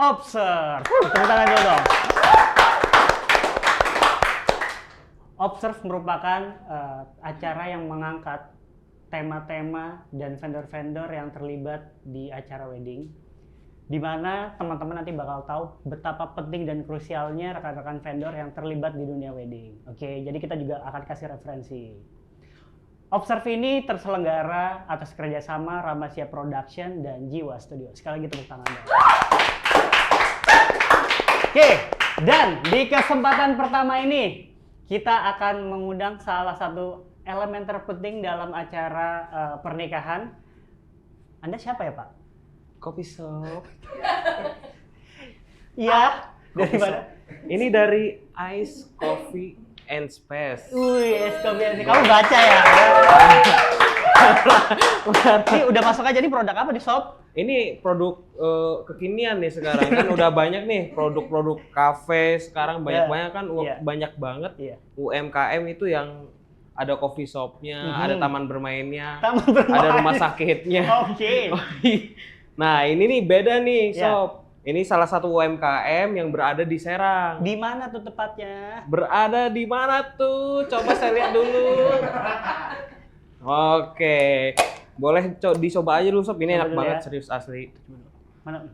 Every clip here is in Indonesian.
Observe. Tepuk tangan dulu dong. Observe merupakan acara yang mengangkat tema-tema dan vendor-vendor yang terlibat di acara wedding, di mana teman-teman nanti bakal tahu betapa penting dan krusialnya rekan-rekan vendor yang terlibat di dunia wedding. Oke, jadi kita juga akan kasih referensi. Observe ini terselenggara atas kerjasama Ramasya Production dan Jiwa Studio. Sekali lagi tepuk tangan dong. Oke, dan di kesempatan pertama ini kita akan mengundang salah satu elemen terpenting dalam acara pernikahan. Anda siapa ya, Pak? Kopi shop. Iya, dari mana? Ini dari Ice Coffee and Space. Wih, es kopi. Kamu baca ya? Ini udah masuk aja nih, produk apa di shop? Ini produk kekinian nih sekarang kan udah banyak nih produk-produk kafe sekarang banyak-banyak kan banyak banget UMKM itu yang ada coffee shopnya, ada taman bermainnya, ada rumah sakitnya. Oke. Nah ini nih beda nih shop. Ini salah satu UMKM yang berada di Serang. Di mana tuh tepatnya? Berada di mana tuh? Coba saya lihat dulu. Oke. Boleh dicoba aja dulu sob, ini enak banget serius asli. Mana?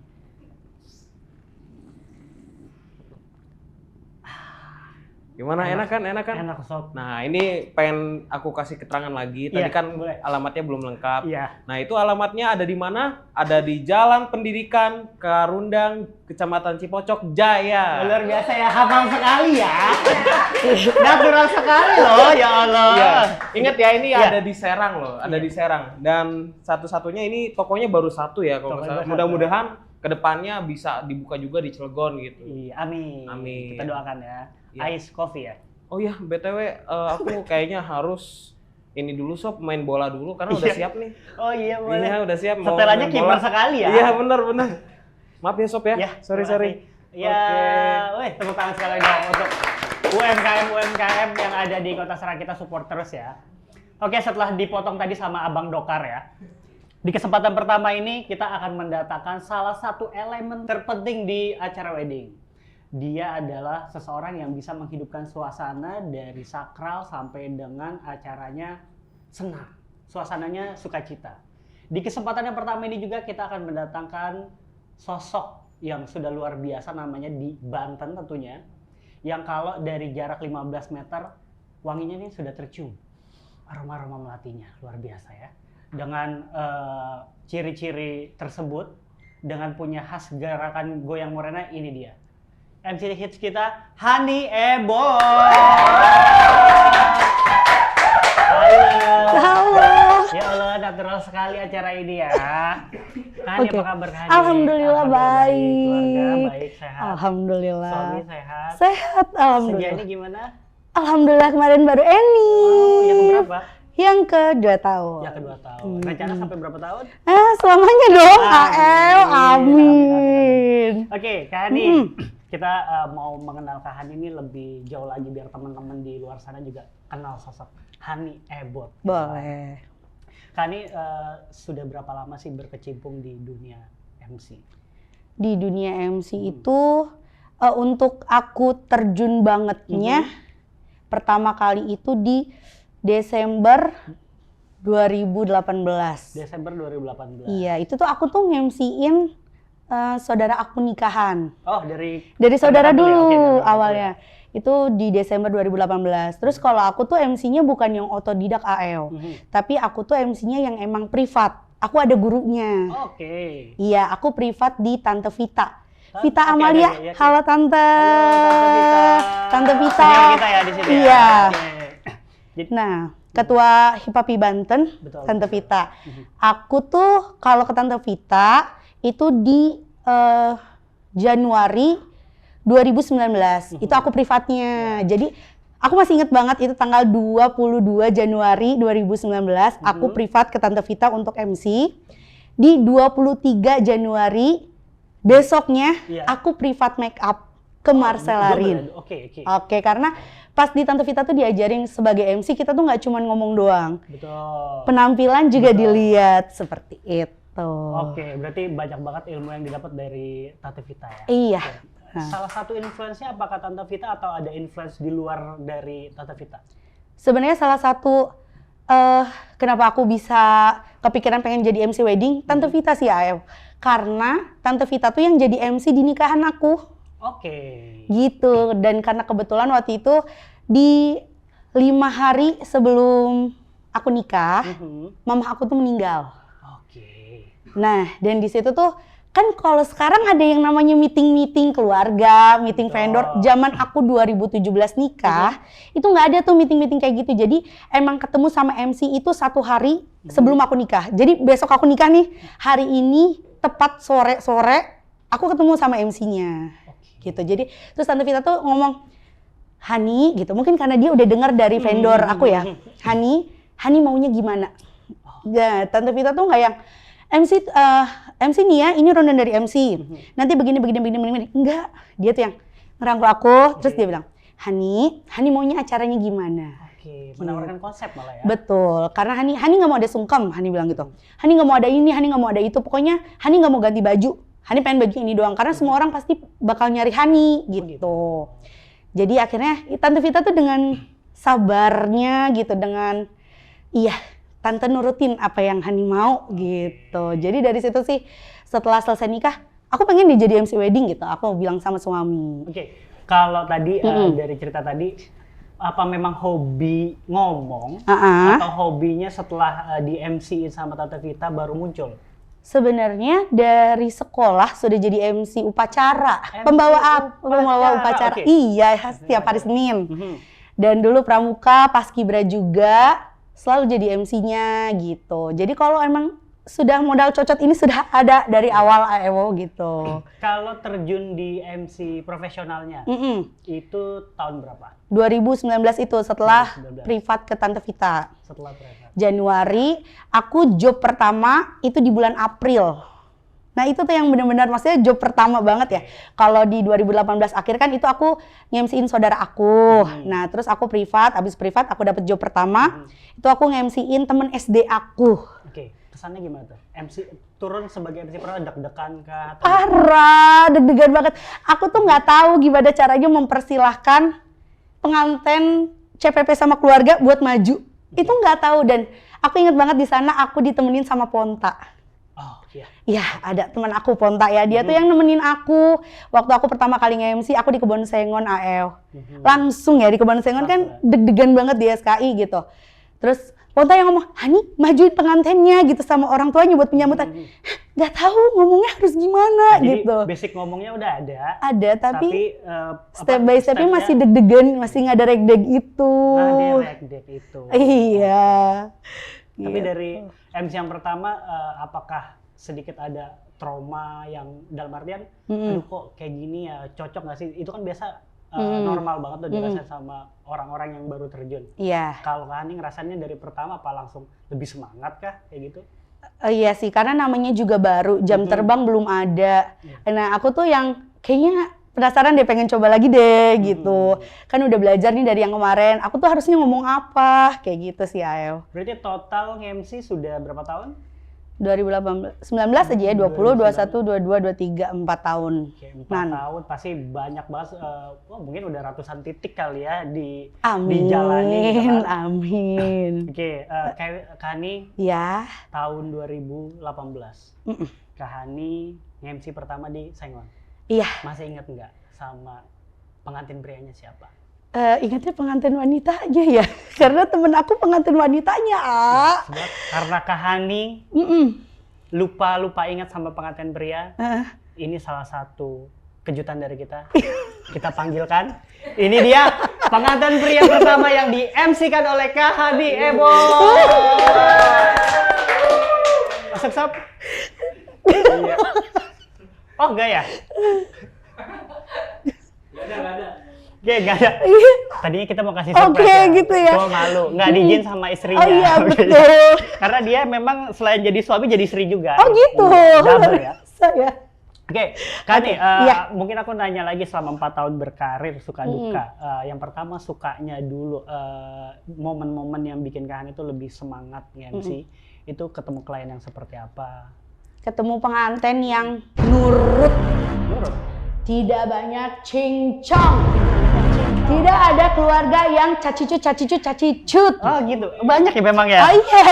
Gimana enak kan? Enak sob. Nah ini pengen aku kasih keterangan lagi. Tadi kan alamatnya belum lengkap. Iya. Nah itu alamatnya ada di mana? Ada di Jalan Pendidikan Karundang, Kecamatan Cipocok, Jaya. Luar biasa ya, hafal sekali ya. Natural sekali loh, ya Allah. Iya. Ingat ya ini ada di Serang loh, ada di Serang. Dan satu-satunya ini tokonya baru satu ya kalau nggak salah. Mudah-mudahan kedepannya bisa dibuka juga di Cilegon gitu. Iya, amin. Amin. Kita doakan ya. Ice Coffee ya. Oh iya, BTW aku kayaknya harus ini dulu sob, main bola dulu karena udah siap nih. Oh iya boleh. Iya udah siap. Setelannya kiper sekali ya. Iya benar. Maaf ya sob ya. Sorry. Ya, weh tepuk tangan sekali dong untuk UMKM yang ada di Kota Serang, kita support terus ya. Oke, setelah dipotong tadi sama Abang Dokar ya. Di kesempatan pertama ini kita akan mendatangkan salah satu elemen terpenting di acara wedding. Dia adalah seseorang yang bisa menghidupkan suasana dari sakral sampai dengan acaranya senang. Suasananya sukacita. Di kesempatan yang pertama ini juga kita akan mendatangkan sosok yang sudah luar biasa, namanya di Banten tentunya. Yang kalau dari jarak 15 meter wanginya ini sudah tercium. Aroma-aroma melatinya luar biasa ya. Dengan ciri-ciri tersebut, dengan punya khas gerakan goyang morena, ini dia. MC hits kita, Hani Eboy. Halo. Ya Allah, natural sekali acara ini ya. Hani, apa kabar Hani? Alhamdulillah baik. Keluarga baik, sehat. Alhamdulillah. Suami sehat. Sehat, alhamdulillah. Sejak ini gimana? Alhamdulillah kemarin baru Eni. Oh, yang keberapa? Yang ke-2 tahun. Yang kedua tahun. Rencana sampai berapa tahun? Selamanya dong, AL. Amin. Amin. Oke, Kak Hani. Kita mau mengenal Kak Hani ini lebih jauh lagi biar teman-teman di luar sana juga kenal sosok Hani Ebot. Boleh. Kak Hani sudah berapa lama sih berkecimpung di dunia MC? Di dunia MC itu untuk aku terjun bangetnya pertama kali itu di Desember 2018. Desember 2018. Iya, itu tuh aku tuh nge-MC-in saudara aku nikahan. Oh, dari saudara dulu ya? awalnya. Itu di Desember 2018. Terus kalau aku tuh MC-nya bukan yang otodidak AL. Tapi aku tuh MC-nya yang emang privat. Aku ada gurunya. Oke. Iya, aku privat di Tante Vita. Vita Amalia. Halo Tante. Halo Tante Vita. Senior kita ya di sini. Iya. Okay. Nah, Ketua HIPAPI Banten, betul, Tante Vita. Aku tuh kalau ke Tante Vita itu di Januari 2019. Itu aku privatnya. Jadi aku masih inget banget itu tanggal 22 Januari 2019 aku privat ke Tante Vita untuk MC. Di 23 Januari besoknya aku privat make up ke Marcelarin. Oke, karena pas di Tante Vita tuh diajarin sebagai MC kita tuh nggak cuma ngomong doang. Betul. Penampilan juga dilihat seperti itu. gitu. Oke, berarti banyak banget ilmu yang didapat dari Tante Vita ya? Iya. Salah satu influence-nya apakah Tante Vita atau ada influence di luar dari Tante Vita? Sebenarnya salah satu kenapa aku bisa kepikiran pengen jadi MC wedding, Tante Vita sih AF. Karena Tante Vita tuh yang jadi MC di nikahan aku. Oke. Gitu, dan karena kebetulan waktu itu di 5 hari sebelum aku nikah, mama aku tuh meninggal. Oke. Nah, dan di situ tuh kan kalau sekarang ada yang namanya meeting-meeting keluarga, meeting vendor. Zaman aku 2017 nikah, itu nggak ada tuh meeting-meeting kayak gitu. Jadi emang ketemu sama MC itu 1 hari sebelum aku nikah. Jadi besok aku nikah nih, hari ini tepat sore-sore aku ketemu sama MC-nya. Gitu. Jadi terus Tante Vita tuh ngomong, Hani gitu. Mungkin karena dia udah dengar dari vendor aku ya. Hani maunya gimana? Ya, Tante Vita tuh nggak yang MC nih ya, ini ronde dari MC. Nanti begini. Enggak, dia tuh yang ngerangkul aku, terus dia bilang, Hani maunya acaranya gimana? Oke, menawarkan konsep malah ya. Betul, karena Hani nggak mau ada sungkem, Hani bilang gitu. Hani nggak mau ada ini, Hani nggak mau ada itu. Pokoknya Hani nggak mau ganti baju. Hani pengen baju ini doang, karena semua orang pasti bakal nyari Hani gitu. Jadi akhirnya Tante Vita tuh dengan sabarnya gitu, dengan Tante nurutin apa yang Hani mau gitu. Jadi dari situ sih setelah selesai nikah, aku pengen dia jadi MC wedding gitu. Aku bilang sama suami. Oke, kalau tadi dari cerita tadi, apa memang hobi ngomong atau hobinya setelah di MC sama Tante Vita baru muncul? Sebenarnya dari sekolah sudah jadi MC upacara, pembawa upacara. Okay. Iya, setiap hari Senin. Dan dulu pramuka, paskibra juga. Selalu jadi MC-nya gitu. Jadi kalau emang sudah modal cocot ini sudah ada dari awal AEWO gitu. Kalau terjun di MC profesionalnya, itu tahun berapa? 2019 itu setelah 2019. Privat ke Tante Vita. Setelah privat. Januari, aku job pertama itu di bulan April. Nah itu tuh yang benar-benar maksudnya job pertama banget ya. Kalau di 2018 akhir kan itu aku nge-MC-in saudara aku. Nah terus aku privat, abis privat aku dapet job pertama. Itu aku nge-MC-in temen SD aku. Oke, kesannya gimana tuh? MC turun sebagai MC pernah deg-degan kah? Parah, deg-degan banget. Aku tuh nggak tahu gimana caranya mempersilahkan pengantin CPP sama keluarga buat maju. Itu nggak tahu, dan aku inget banget di sana aku ditemenin sama Ponta. Oh iya. Iya, ada teman aku Ponta ya. Dia tuh yang nemenin aku waktu aku pertama kali nge-MC, aku di Kebon Sengon AEW. Langsung ya di Kebon Sengon kan deg-degan banget di SKI gitu. Terus Ponta yang ngomong, Hani majuin pengantinnya gitu sama orang tuanya buat penyambutan. Gak tahu ngomongnya harus gimana. Jadi, gitu. Basic ngomongnya udah ada. Ada, tapi step by step-nya masih deg-degan, masih nggak ada rek-deg itu. Nggak ada rek-deg itu. Iya. Tapi dari MC yang pertama, apakah sedikit ada trauma yang dalam artian, aduh kok kayak gini ya, cocok nggak sih? Itu kan biasa normal banget tuh dirasain sama orang-orang yang baru terjun. Iya. Kalau Hani ngerasainnya dari pertama apa langsung lebih semangat kah kayak gitu? Iya sih, karena namanya juga baru, jam terbang belum ada. Nah aku tuh yang kayaknya penasaran deh, pengen coba lagi deh gitu. Kan udah belajar nih dari yang kemarin, aku tuh harusnya ngomong apa, kayak gitu sih Ayo. Berarti total MC sudah berapa tahun? 2018, 19 aja ya, 20, 21, 22, 23, 4 tahun. Oke, 4 tahun pasti banyak banget, mungkin udah ratusan titik kali ya dijalani. Gitu kan? Amin. Oke, Kak Hani, ya. Tahun 2018, Kak Hani nge-MC pertama di Sengon. Iya. Masih ingat nggak sama pengantin prianya siapa? Ingatnya pengantin wanitanya ya, karena temen aku pengantin wanitanya. Karena Kak Hani lupa ingat sama pengantin pria, ini salah satu kejutan dari kita. Kita panggilkan, ini dia pengantin pria pertama yang di MC-kan oleh Kak Hani Ebo. Masuk sob. Oh enggak ya? Nggak ada. Oke, nggak ada. Tadinya kita mau kasih surprise ya. Gitu ya. Cuma malu, nggak diizin sama istrinya. Oh iya, betul. Karena dia memang selain jadi suami, jadi istri juga. Oh gitu. Double ya. Saya. Oke, Kak Hani, mungkin aku nanya lagi selama 4 tahun berkarir, suka duka. Yang pertama sukanya dulu, momen-momen yang bikin Kak Hani itu lebih semangat nge-MC, itu ketemu klien yang seperti apa? ketemu pengantin yang nurut. Tidak banyak cincong. Tidak ada keluarga yang cacicut. Oh gitu. Banyak ya memang ya? Oh iya.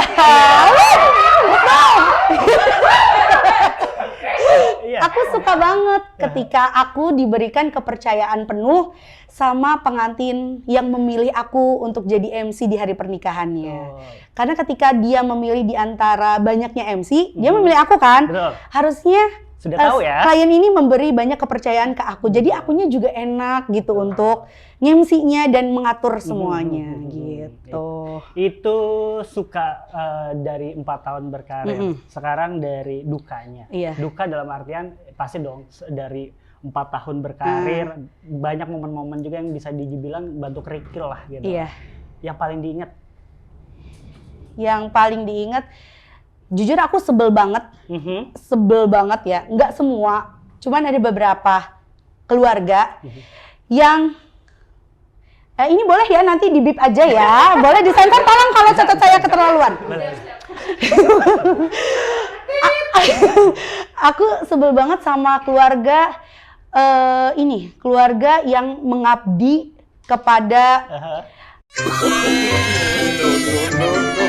Iya. Aku suka banget ketika aku diberikan kepercayaan penuh sama pengantin yang memilih aku untuk jadi MC di hari pernikahannya. Karena ketika dia memilih di antara banyaknya MC, dia memilih aku kan. Betul. Harusnya sudah tahu ya. Klien ini memberi banyak kepercayaan ke aku. Jadi akunya juga enak gitu untuk nge-MC-nya dan mengatur semuanya gitu. Itu suka dari 4 tahun berkarir. Sekarang dari dukanya. Iya. Duka dalam artian pasti dong dari 4 tahun berkarir banyak momen-momen juga yang bisa dibilang bantu kerikil lah gitu. Iya. Yang paling diingat? Yang paling diingat, jujur aku sebel banget ya. Nggak semua, cuman ada beberapa keluarga yang ini boleh ya nanti dibip aja ya, boleh disensor tolong kalau catat saya keterlaluan. Aku sebel banget sama keluarga keluarga yang mengabdi kepada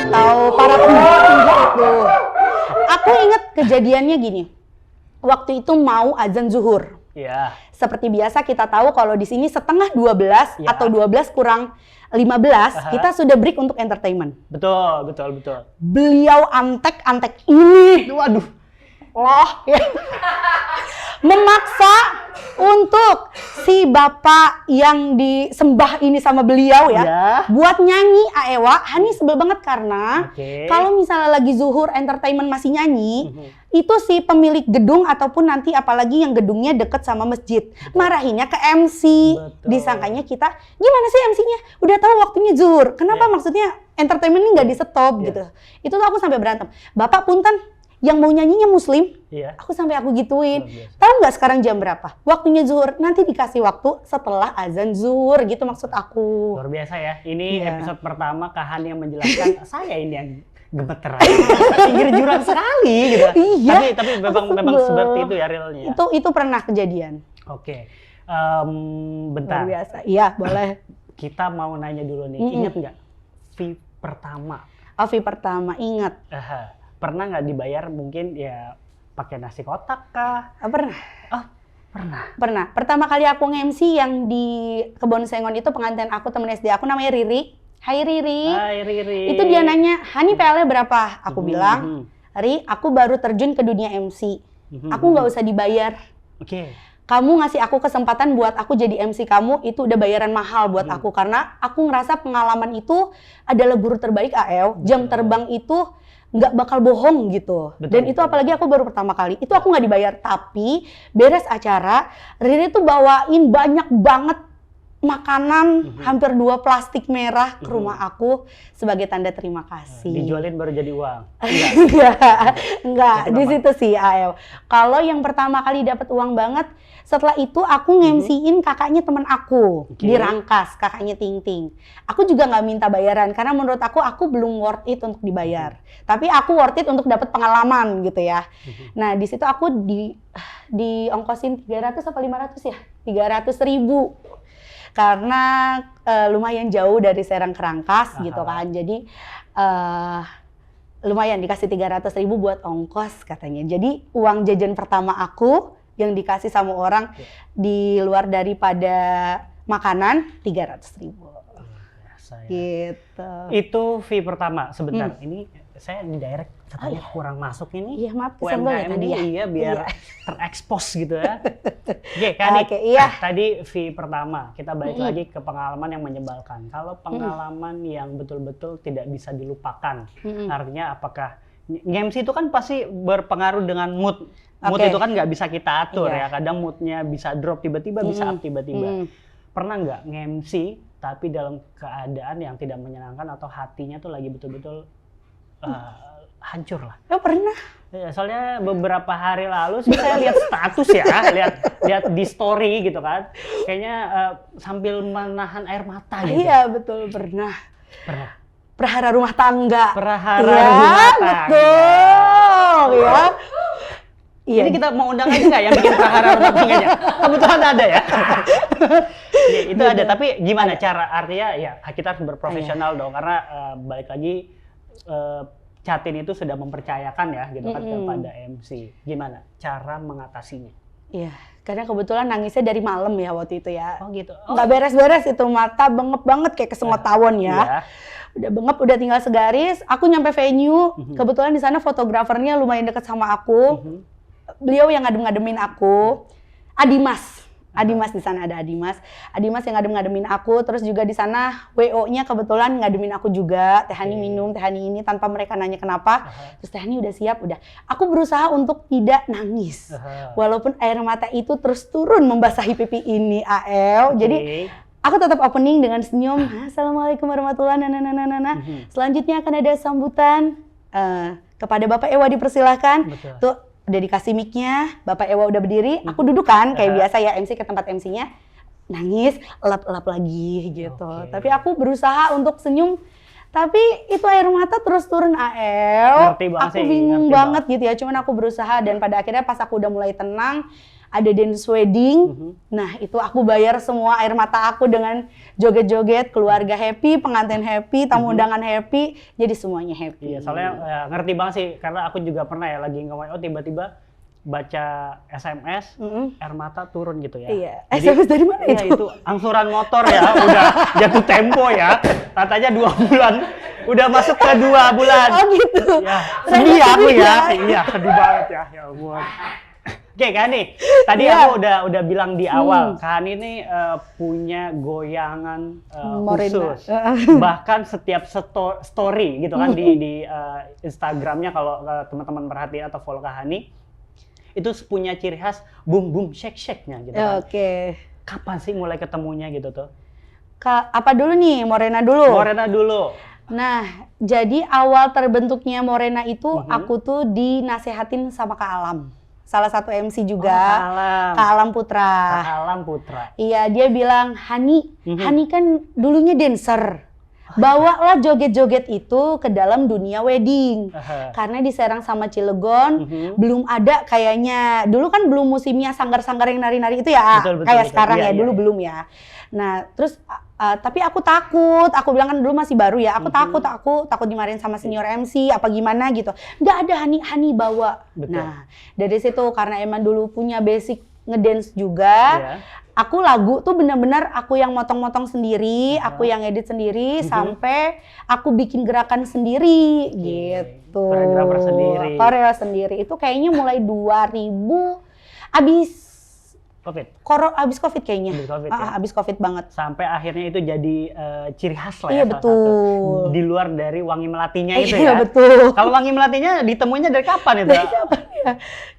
atau para pembantu itu. Aku ingat kejadiannya gini. Waktu itu mau azan zuhur. Iya. Seperti biasa kita tahu kalau di sini setengah 12 atau 12 kurang 15 kita sudah break untuk entertainment. Betul. Beliau antek ini. Waduh. Ya. Memaksa untuk si bapak yang disembah ini sama beliau ya, buat nyanyi Aewa. Hani sebel banget karena kalau misalnya lagi zuhur entertainment masih nyanyi, itu si pemilik gedung ataupun nanti apalagi yang gedungnya deket sama masjid, marahinnya ke MC. Disangkanya kita, gimana sih MC-nya? Udah tahu waktunya zuhur, kenapa maksudnya entertainment ini nggak di stop gitu. Itu tuh aku sampai berantem. Bapak punten, yang mau nyanyinya muslim, aku sampai aku gituin. Tahu nggak sekarang jam berapa? Waktunya zuhur, nanti dikasih waktu setelah azan zuhur gitu maksud aku. Luar biasa ya, ini episode pertama Kak Hani yang menjelaskan, saya ini yang gemeteran, pinggir jurang sekali gitu. Iya. Tapi memang seperti itu ya realnya. Itu pernah kejadian. Oke, bentar. Luar biasa, iya boleh. Kita mau nanya dulu nih, ingat nggak fee pertama? Fee pertama, ingat. Pernah nggak dibayar mungkin ya pakai nasi kotak kah? Pernah. Pernah. Pertama kali aku nge-MC yang di Kebon Sengon itu pengantin aku temen SD aku namanya Riri. Hai Riri. Itu dia nanya, Hani PL-nya berapa? Aku bilang, Ri, aku baru terjun ke dunia MC. Aku nggak usah dibayar. Kamu ngasih aku kesempatan buat aku jadi MC kamu, itu udah bayaran mahal buat aku. Karena aku ngerasa pengalaman itu adalah guru terbaik AEW. Jam terbang itu nggak bakal bohong gitu. Dan itu apalagi aku baru pertama kali. Itu aku nggak dibayar. Tapi beres acara, Riri tuh bawain banyak banget makanan, hampir 2 plastik merah ke rumah aku sebagai tanda terima kasih. Dijualin baru jadi uang? Enggak. Di situ sih AEW. Kalau yang pertama kali dapat uang banget, setelah itu aku nge-MC-in kakaknya teman aku di Rangkas, kakaknya Ting Ting. Aku juga nggak minta bayaran karena menurut aku belum worth it untuk dibayar. Tapi aku worth it untuk dapat pengalaman gitu ya. Nah di situ aku di ongkosin 300 apa 500 ya? 300.000. Karena lumayan jauh dari Serang ke Rangkas gitu kan. Jadi lumayan dikasih 300.000 buat ongkos katanya. Jadi uang jajan pertama aku yang dikasih sama orang di luar daripada makanan 300.000. Gitu. Itu fee pertama. Sebentar, ini saya di direct katanya kurang masuk ini. Iya maaf, UMKM ini biar terekspos gitu ya. Oke, tadi fee pertama. Kita balik lagi ke pengalaman yang menyebalkan. Kalau pengalaman yang betul-betul tidak bisa dilupakan, artinya apakah nge-MC itu kan pasti berpengaruh dengan mood. Mood itu kan nggak bisa kita atur ya. Kadang moodnya bisa drop tiba-tiba, bisa up tiba-tiba. Pernah nggak nge-MC tapi dalam keadaan yang tidak menyenangkan atau hatinya tuh lagi betul-betul hancur lah? Pernah. Ya, soalnya beberapa hari lalu sih saya lihat status ya, lihat di story gitu kan. Kayaknya sambil menahan air mata gitu. Iya betul, pernah. Prahara rumah tangga. Prahara rumah tangga. Betul ya. Iya. Ini kita mau undang aja nggak yang bikin prahara rumah tangganya? Kebetulan ada ya. Ya, itu ada, tapi gimana cara artinya ya kita harus berprofesional dong karena balik lagi Catin itu sudah mempercayakan ya gitu kan kepada MC. Gimana cara mengatasinya? Iya, karena kebetulan nangisnya dari malam ya waktu itu ya. Oh gitu. Nggak beres-beres itu, mata bengep banget kayak kesengot tawon ya. Iya. Udah bengep, udah tinggal segaris. Aku nyampe venue, kebetulan di sana fotografernya lumayan deket sama aku. Beliau yang ngadem-ngademin aku. Adimas di sana ada Adimas yang ngadem-ngademin aku, terus juga di sana WO-nya kebetulan ngademin aku juga. Teh Hani minum, Teh Hani ini tanpa mereka nanya kenapa. Terus Teh Hani udah siap, udah. Aku berusaha untuk tidak nangis. Walaupun air mata itu terus turun membasahi pipi ini, AL. Jadi aku tetap opening dengan senyum. Assalamualaikum warahmatullahi wabarakatuh. Selanjutnya akan ada sambutan kepada Bapak Ewa dipersilahkan. Betul. Tuh udah dikasih mic-nya, Bapak Ewa udah berdiri, aku duduk kan kayak biasa ya MC ke tempat MC-nya, nangis, elap-elap lagi gitu. Tapi aku berusaha untuk senyum, tapi itu air mata terus turun AL. Aku bingung banget gitu ya, cuman aku berusaha dan pada akhirnya pas aku udah mulai tenang, ada dance wedding. Nah, itu aku bayar semua air mata aku dengan joget-joget, keluarga happy, pengantin happy, tamu undangan happy, jadi semuanya happy. Iya, soalnya ngerti banget sih karena aku juga pernah ya lagi nge-WO tiba-tiba baca SMS, air mata turun gitu ya. Iya. SMS dari mana itu? Iya, itu angsuran motor ya, udah jatuh tempo ya. Katanya 2 bulan, udah masuk ke 2 bulan. Oh gitu. Ya, sedih aku ya. Iya, sedih banget ya. Ya ampun. Oke, Kak Hani, tadi aku udah bilang di awal, Kak Hani ini punya goyangan khusus. Bahkan setiap story gitu kan di Instagramnya kalau teman-teman perhatiin atau follow Kak Hani, itu punya ciri khas boom boom shake shake-nya gitu kan. Oke. Kapan sih mulai ketemunya gitu tuh? Apa dulu nih? Morena dulu? Morena dulu. Nah, jadi awal terbentuknya Morena itu aku tuh dinasehatin sama Kak Alam. Salah satu MC juga, Kak Alam Putra. Kak Alam Putra. Iya, dia bilang, Hani kan dulunya dancer. Bawalah joget-joget itu ke dalam dunia wedding. Karena di Serang sama Cilegon belum ada kayaknya. Dulu kan belum musimnya sanggar-sanggar yang nari-nari itu ya. Betul, kayak sekarang ya, dulu belum ya. Nah, terus tapi aku takut. Aku bilang kan dulu masih baru ya. Aku takut dimarahin sama senior MC apa gimana gitu. Nggak ada, Hani bawa. Betul. Nah, dari situ karena emang dulu punya basic ngedance juga. Aku lagu tuh benar-benar aku yang motong-motong sendiri, aku yang edit sendiri, sampai aku bikin gerakan sendiri gitu. Koreografer sendiri. Koreo sendiri. Itu kayaknya mulai 2000 abis Covid kayaknya. Abis Covid banget. Sampai akhirnya itu jadi ciri khas lah ya. Iya, betul. Di luar dari Wangi Melatinya itu ya. Iya, betul. Kalau Wangi Melatinya ditemuinya dari kapan itu? Dari kapan ya?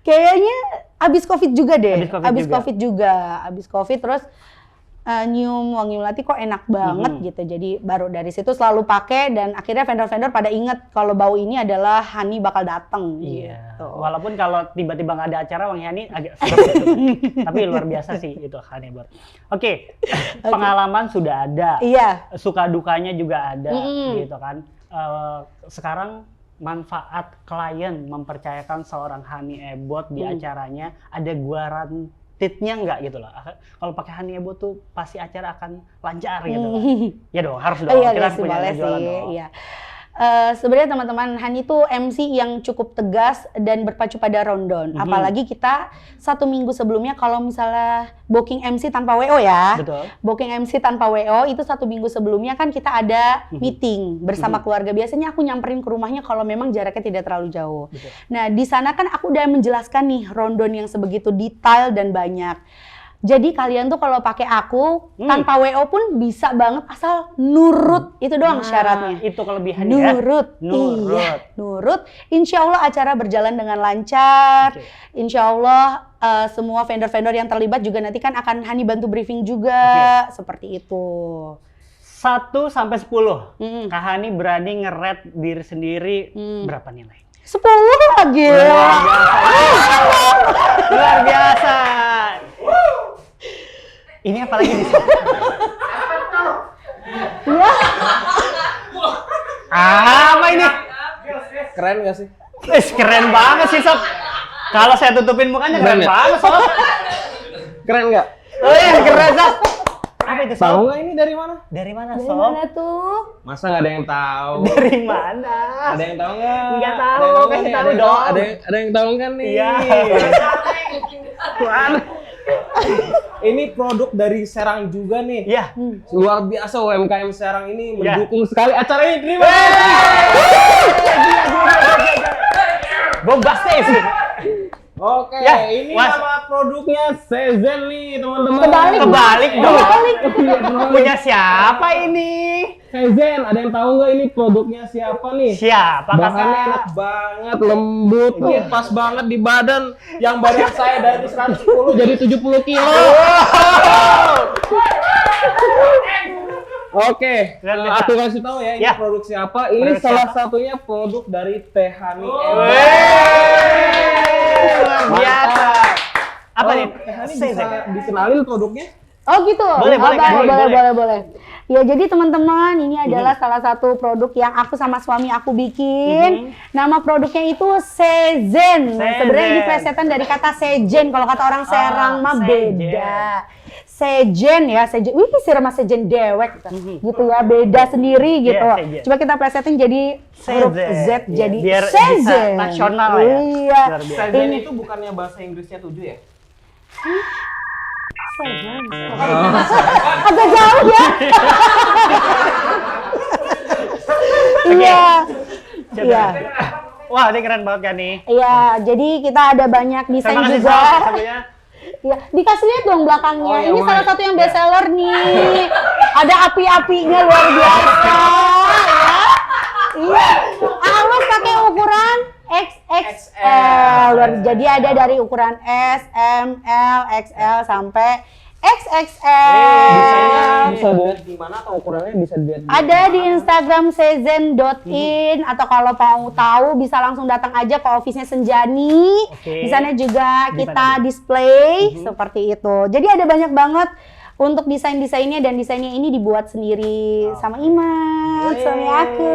Kayaknya abis Covid juga deh. Abis Covid terus nyium Wangi Melati kok enak banget gitu. Jadi baru dari situ selalu pakai dan akhirnya vendor-vendor pada inget kalau bau ini adalah Hani bakal dateng. Iya. Gitu. Walaupun kalau tiba-tiba nggak ada acara Wangi Hani agak serem gitu. Tapi luar biasa sih itu Hani Bar. Oke. Pengalaman sudah ada. Iya. Suka dukanya juga ada gitu kan. Sekarang manfaat klien mempercayakan seorang Hani Ebot di acaranya ada guarantee-nya nggak gitu loh. Kalau pakai Hani Ebot tuh pasti acara akan lancar gitu kan. Ya dong, harus dong. Iya, kita punya jualan dong. Iya. Sebenarnya teman-teman, Hani tuh MC yang cukup tegas dan berpacu pada rundown. Apalagi kita 1 minggu sebelumnya kalau misalnya booking MC tanpa WO ya. Betul. Booking MC tanpa WO itu 1 minggu sebelumnya kan kita ada meeting bersama keluarga. Biasanya aku nyamperin ke rumahnya kalau memang jaraknya tidak terlalu jauh. Betul. Nah, di sana kan aku udah menjelaskan nih rundown yang sebegitu detail dan banyak. Jadi kalian tuh kalau pakai aku tanpa WO pun bisa banget asal nurut, itu doang syaratnya. Itu kelebihannya nurut. Ya. Nurut. Iya, nurut. Insya Allah acara berjalan dengan lancar. Insya Allah semua vendor-vendor yang terlibat juga nanti kan akan Hani bantu briefing juga, seperti itu. 1 sampai 10. Kak Hani berani nge-rate diri sendiri berapa nilai? 10 lagi. Luar biasa. Ini apa lagi di sini? Apa ini? Keren gak sih? Keren banget sih, Sob. Kalau saya tutupin mukanya keren ya? banget, Sob. Keren nggak? Oh iya, keren, Sob. Apa itu, Sob? Tahu nggak ini dari mana? Dari mana, Dari Sob? mana tuh? Masa nggak ada yang tahu? Dari mana? Ada yang tahu nggak? Nggak Ada tahu, yang kasih nih? tahu Ada yang dong. Ada yang tahu kan nih? Iya. Ini produk dari Serang juga nih. Iya. Luar biasa UMKM Serang ini Ya. mendukung sekali acara ini. Terima Bombastis. Oke, Ya, ini Was. nama produknya Sezen nih teman-teman. Kebalik dong. Punya siapa ini? Sezen, ada yang tahu nggak ini produknya siapa nih? Siapa Bahannya kakak? enak banget, lembut, nih, pas banget di badan. Yang badan saya dari 110 jadi 70 kilo. Oke, Luar biasa. aku kasih tahu ya ini Ya. produk siapa. Ini Produk salah siapa? satunya produk dari Teh Hani. Luar biasa. Apa nih? Teh Hani bisa dikenalin produknya? Oh gitu. Boleh, boleh, Abang, boleh, boleh, boleh. boleh. Ya jadi teman-teman ini adalah salah satu produk yang aku sama suami aku bikin. Nama produknya itu Sezen. Sebenarnya ini plesetan dari kata sejen. Kalau kata orang Serang mah Sejen. beda. Sejen ya, sejen. Wih, sirama sejen dewek gitu ya, beda sendiri gitu. Iya, sejen. Coba kita plesetin jadi huruf Sezen. Z Iya, jadi biar bisa Sezen. nasional ya. Iya. Luar biasa. Sezen itu bukannya bahasa Inggrisnya 7 ya? Sezen. Agak jauh ya. Iya. Iya. Wah, ini keren banget kan nih. Iya, jadi kita ada banyak desain Terima kasih, juga. Sob, satunya. Iya, dikasih lihat dong belakangnya. Oh, iya, Ini boleh. salah satu yang best seller nih. Ada api-apinya luar biasa. Ya. Iya. Awas pakai ukuran XXL. Jadi ada dari ukuran S, M, L, XL sampai XXL. Bisa dilihat di mana atau ukurannya bisa dilihat di Ada di Instagram sezen.in atau kalau mau tahu bisa langsung datang aja ke office-nya Senjani. Oke. Di sana juga Di kita mana? display seperti itu. Jadi ada banyak banget untuk desain-desainnya dan desainnya ini dibuat sendiri sama Iman, suami aku.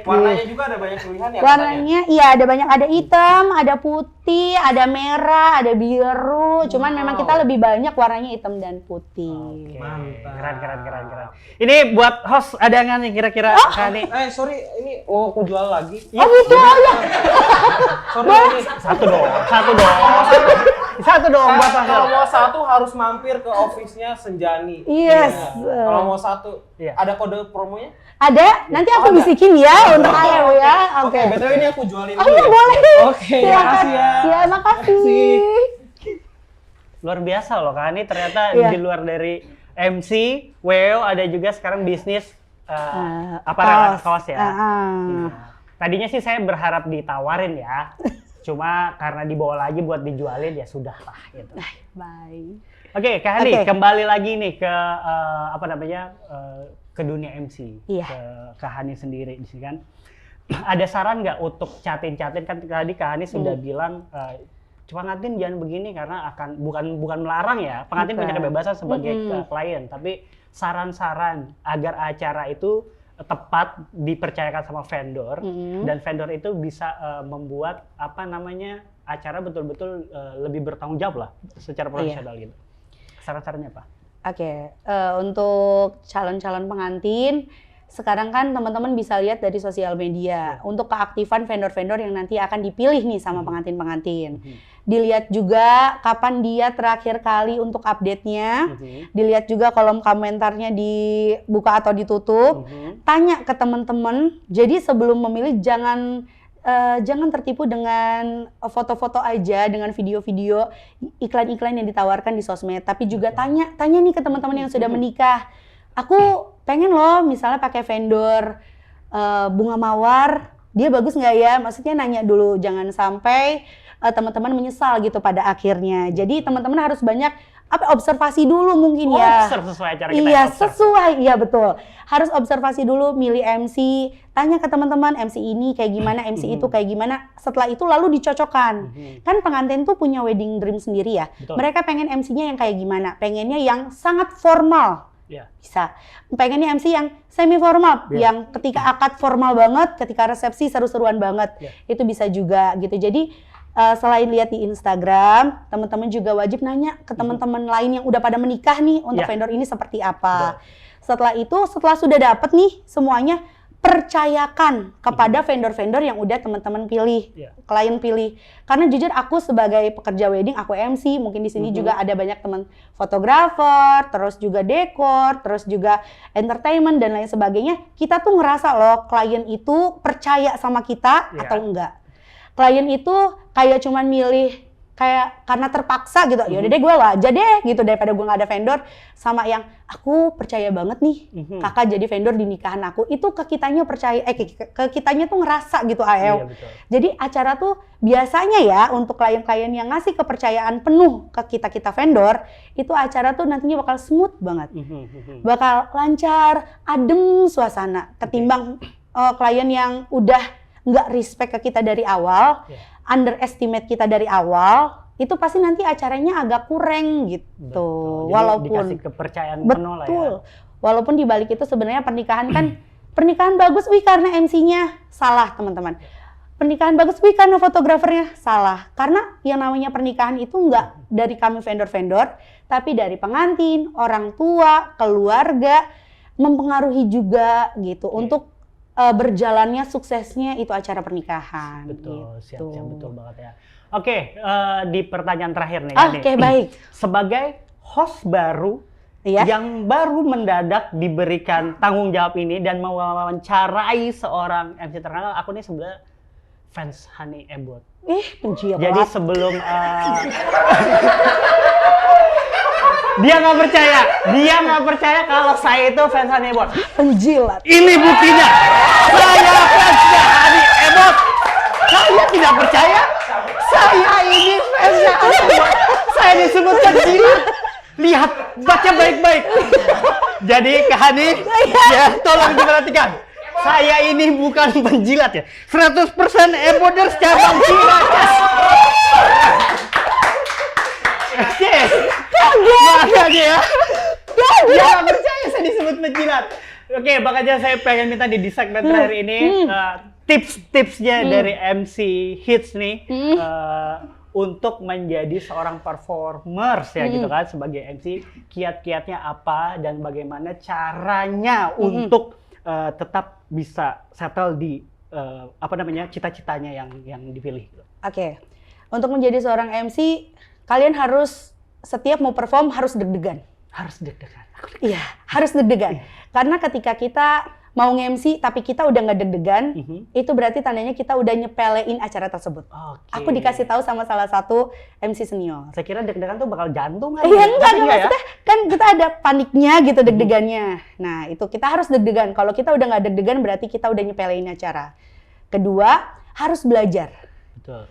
Warnanya juga ada banyak pilihan ya? Warnanya iya ada banyak, ada hitam, ada putih, ada merah, ada biru. Cuman memang kita lebih banyak warnanya hitam dan putih. Mantap. Keren. Ini buat host ada nggak nih kira-kira Kak Hani? Sorry, ini aku jual lagi. Oh gitu ya. Sorry ini. Satu dong. Satu dong buat host. Kalau mau satu harus mampir ke office-nya Senjani. Yes. Iya. Kalau mau satu, Iya. ada kode promonya? Ada, nanti aku bisikin ya untuk kalian ya. Oke. BTW ini aku jualin Oh dulu iya ya. boleh. Oke, Silakan. makasih ya. Ya, makasih. Luar biasa loh Kak Hani, ternyata Iya. di luar dari MC, WO ada juga sekarang bisnis kaos ya. Iya. Tadinya sih saya berharap ditawarin ya. Cuma karena dibawa lagi buat dijualin ya sudah lah gitu. Baik. Oke, Kak Hani, Oke. kembali lagi nih ke ke dunia MC, Iya. ke Kak Hani sendiri di sini kan. Ada saran nggak untuk catin kan tadi Kak Hani sudah bilang pengantin jangan begini karena akan bukan melarang ya. Pengantin punya Bukan. kebebasan sebagai klien, tapi saran-saran agar acara itu tepat dipercayakan sama vendor dan vendor itu bisa membuat acara betul-betul lebih bertanggung jawab lah secara profesional gitu. Saran-sarannya apa? Oke, untuk calon-calon pengantin, sekarang kan teman-teman bisa lihat dari sosial media untuk keaktifan vendor-vendor yang nanti akan dipilih nih sama pengantin-pengantin. Dilihat juga kapan dia terakhir kali untuk update-nya. Dilihat juga kolom komentarnya dibuka atau ditutup. Tanya ke teman-teman. Jadi sebelum memilih jangan tertipu dengan foto-foto aja, dengan video-video iklan-iklan yang ditawarkan di sosmed. Tapi juga tanya nih ke teman-teman yang sudah menikah. Aku pengen loh misalnya pakai vendor bunga mawar, dia bagus nggak ya? Maksudnya nanya dulu, jangan sampai teman-teman menyesal gitu pada akhirnya. Jadi teman-teman harus banyak observasi dulu mungkin ya. Sesuai acara kita. Iya, sesuai. Iya, betul. Harus observasi dulu, milih MC, tanya ke teman-teman MC ini kayak gimana, MC itu kayak gimana. Setelah itu lalu dicocokkan. Kan pengantin tuh punya wedding dream sendiri ya. Betul. Mereka pengen MC-nya yang kayak gimana? Pengennya yang sangat formal. Ya. Bisa. Pengennya MC yang semi formal, yang ketika akad formal banget, ketika resepsi seru-seruan banget. Itu bisa juga gitu. Jadi selain lihat di Instagram, teman-teman juga wajib nanya ke teman-teman lain yang udah pada menikah nih untuk vendor ini seperti apa. Setelah itu, setelah sudah dapet nih semuanya, percayakan kepada vendor-vendor yang udah teman-teman pilih, klien pilih. Karena jujur aku sebagai pekerja wedding, aku MC, mungkin di sini juga ada banyak teman fotografer, terus juga dekor, terus juga entertainment dan lain sebagainya. Kita tuh ngerasa loh klien itu percaya sama kita atau enggak. Klien itu kayak cuman milih kayak karena terpaksa gitu, yaudah deh gue aja deh gitu daripada gue nggak ada vendor, sama yang aku percaya banget nih kakak jadi vendor di nikahan aku, itu ke kitanya percaya, ke kitanya tuh ngerasa gitu AEO. Jadi acara tuh biasanya ya untuk klien-klien yang ngasih kepercayaan penuh ke kita vendor, itu acara tuh nantinya bakal smooth banget, bakal lancar, adem suasana, ketimbang klien yang udah nggak respect ke kita dari awal, underestimate kita dari awal, itu pasti nanti acaranya agak kurang gitu. Betul. Walaupun dikasih kepercayaan penuh lah ya. Walaupun di balik itu sebenarnya pernikahan kan pernikahan bagus karena MC-nya salah, teman-teman. Pernikahan bagus karena fotografernya salah. Karena yang namanya pernikahan itu nggak dari kami vendor-vendor, tapi dari pengantin, orang tua, keluarga, mempengaruhi juga gitu untuk berjalannya suksesnya itu acara pernikahan. Betul, gitu. siap, betul banget ya. Oke, di pertanyaan terakhir nih. Oke, baik. Sebagai host baru yang baru mendadak diberikan tanggung jawab ini dan mewawancarai seorang MC terkenal, aku nih sebenarnya fans Hani Ebot. Penjilat. Jadi sebelum dia nggak percaya kalau saya itu fans Hani Ebot. Penjilat. Ini buktinya. Saya fansnya Hani Ebot. Saya tidak percaya. Saya ini fansnya Hani Ebot. Saya disebut penjilat. Lihat, baca baik-baik. Jadi ke Hani, ya tolong diperhatikan. Saya ini bukan penjilat ya. 100% Eboters cabang Ciracas. Kaget ya. Dia nggak percaya saya disebut penjilat. Oke, makanya saya pengen minta di segmen terakhir ini tips-tipsnya dari MC Hits nih untuk menjadi seorang performers ya gitu kan, sebagai MC, kiat-kiatnya apa dan bagaimana caranya untuk tetap bisa settle di cita-citanya yang dipilih. Oke. Untuk menjadi seorang MC, kalian harus setiap mau perform harus deg-degan. Harus deg-degan. Iya, harus deg-degan. Karena ketika kita mau nge-MC tapi kita udah nggak deg-degan, itu berarti tandanya kita udah nyepelein acara tersebut. Aku dikasih tahu sama salah satu MC senior. Saya kira deg-degan tuh bakal jantung kan? Iya, enggak maksudnya kan kita ada paniknya gitu, deg-degannya. Nah, itu kita harus deg-degan. Kalau kita udah nggak deg-degan berarti kita udah nyepelein acara. Kedua, harus belajar. Betul.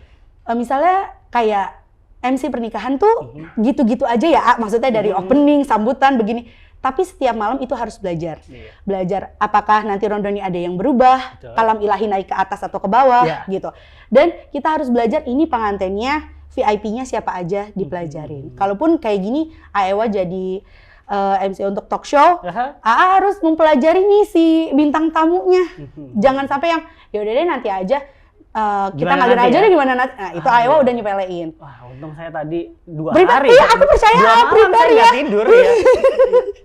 Misalnya kayak MC pernikahan tuh gitu-gitu aja ya, maksudnya dari opening, sambutan, begini. Tapi setiap malam itu harus belajar. Belajar apakah nanti rondo ini ada yang berubah, kalam ilahi naik ke atas atau ke bawah, gitu. Dan kita harus belajar ini pengantinnya, VIP-nya siapa aja dipelajarin. Kalaupun kayak gini, Aewa jadi MC untuk talk show, harus mempelajari nih si bintang tamunya. Jangan sampai yang, yaudah deh nanti aja. Kita ngalir aja deh gimana nanti. Nah, itu Aewa udah nyepelein. Wah, untung saya tadi 2 hari. Iya, aku percaya prepare ya. Tidur ya.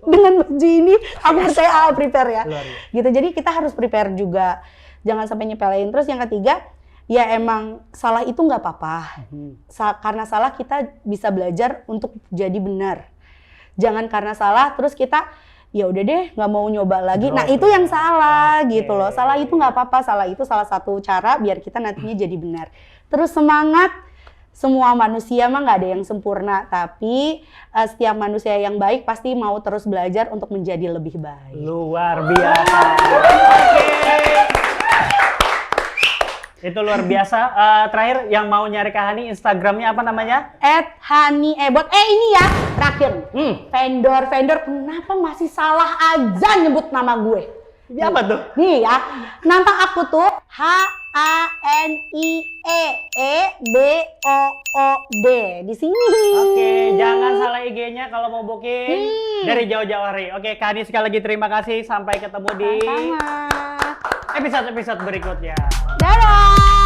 Dengan baju ini, aku percaya prepare ya. Gitu, jadi kita harus prepare juga. Jangan sampai nyepelein. Terus yang ketiga, ya emang salah itu nggak apa-apa. Karena salah kita bisa belajar untuk jadi benar. Jangan karena salah, terus kita ya udah deh nggak mau nyoba lagi. Nah itu yang salah gitu loh. Salah itu nggak apa-apa. Salah itu salah satu cara biar kita nantinya jadi benar. Terus semangat. Semua manusia mah nggak ada yang sempurna. Tapi setiap manusia yang baik pasti mau terus belajar untuk menjadi lebih baik. Luar biasa. Itu luar biasa. Terakhir yang mau nyari Kak Hani, Instagramnya apa namanya? @haniebot. Ini ya terakhir. Vendor kenapa masih salah aja nyebut nama gue? Ya apa tuh? Nih ya, nama aku tuh HANIEEBOOD di sini. Oke, jangan salah IG-nya kalau mau booking dari jauh-jauh hari. Oke, Kak Hani sekali lagi terima kasih. Sampai ketemu di episode-episode berikutnya. Dadah.